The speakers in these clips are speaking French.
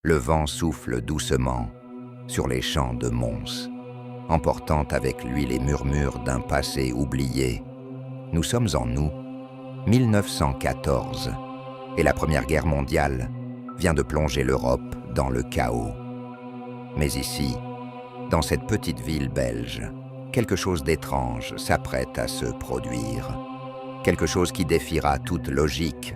Le vent souffle doucement sur les champs de Mons, emportant avec lui les murmures d'un passé oublié. Nous sommes en août 1914 et la Première Guerre mondiale vient de plonger l'Europe dans le chaos. Mais ici, dans cette petite ville belge, quelque chose d'étrange s'apprête à se produire. Quelque chose qui défiera toute logique.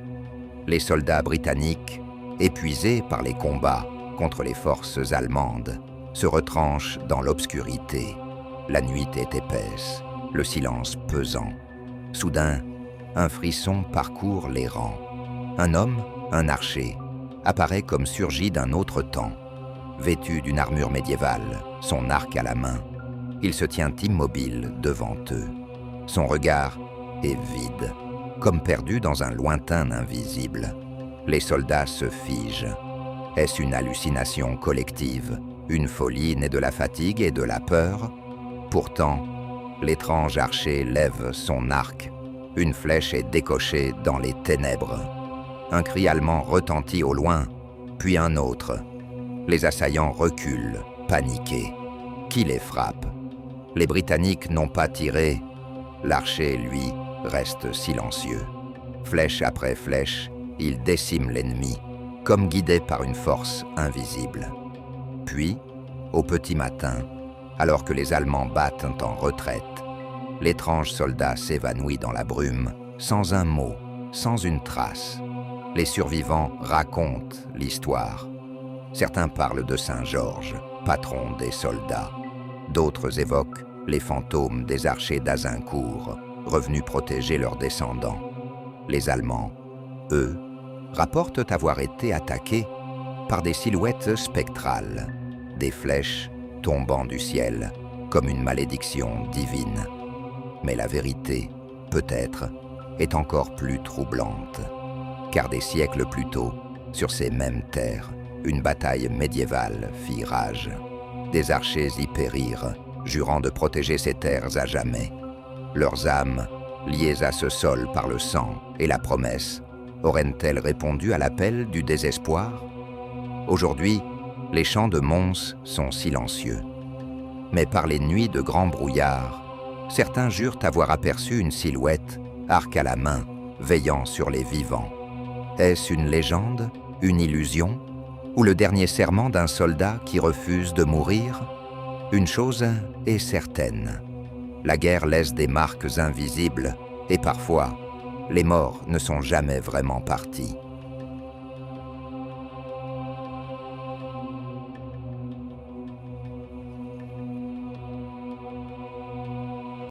Les soldats britanniques, épuisés par les combats contre les forces allemandes, se retranchent dans l'obscurité. La nuit est épaisse, le silence pesant. Soudain, un frisson parcourt les rangs. Un homme, un archer, apparaît comme surgi d'un autre temps. Vêtu d'une armure médiévale, son arc à la main, il se tient immobile devant eux. Son regard est vide, comme perdu dans un lointain invisible. Les soldats se figent. Est-ce une hallucination collective, une folie née de la fatigue et de la peur? Pourtant, l'étrange archer lève son arc. Une flèche est décochée dans les ténèbres. Un cri allemand retentit au loin, puis un autre. Les assaillants reculent, paniqués. Qui les frappe? Les Britanniques n'ont pas tiré. L'archer, lui, reste silencieux. Flèche après flèche, il décime l'ennemi, comme guidé par une force invisible. Puis, au petit matin, alors que les Allemands battent en retraite, l'étrange soldat s'évanouit dans la brume, sans un mot, sans une trace. Les survivants racontent l'histoire. Certains parlent de Saint-Georges, patron des soldats. D'autres évoquent les fantômes des archers d'Azincourt, revenus protéger leurs descendants. Les Allemands, eux, rapportent avoir été attaqués par des silhouettes spectrales, des flèches tombant du ciel comme une malédiction divine. Mais la vérité, peut-être, est encore plus troublante, car des siècles plus tôt, sur ces mêmes terres, une bataille médiévale fit rage. Des archers y périrent, jurant de protéger ces terres à jamais. Leurs âmes, liées à ce sol par le sang et la promesse, auraient-elles répondu à l'appel du désespoir? Aujourd'hui, les champs de Mons sont silencieux. Mais par les nuits de grands brouillards, certains jurent avoir aperçu une silhouette, arc à la main, veillant sur les vivants. Est-ce une légende, une illusion, ou le dernier serment d'un soldat qui refuse de mourir? Une chose est certaine, la guerre laisse des marques invisibles, et parfois, les morts ne sont jamais vraiment partis.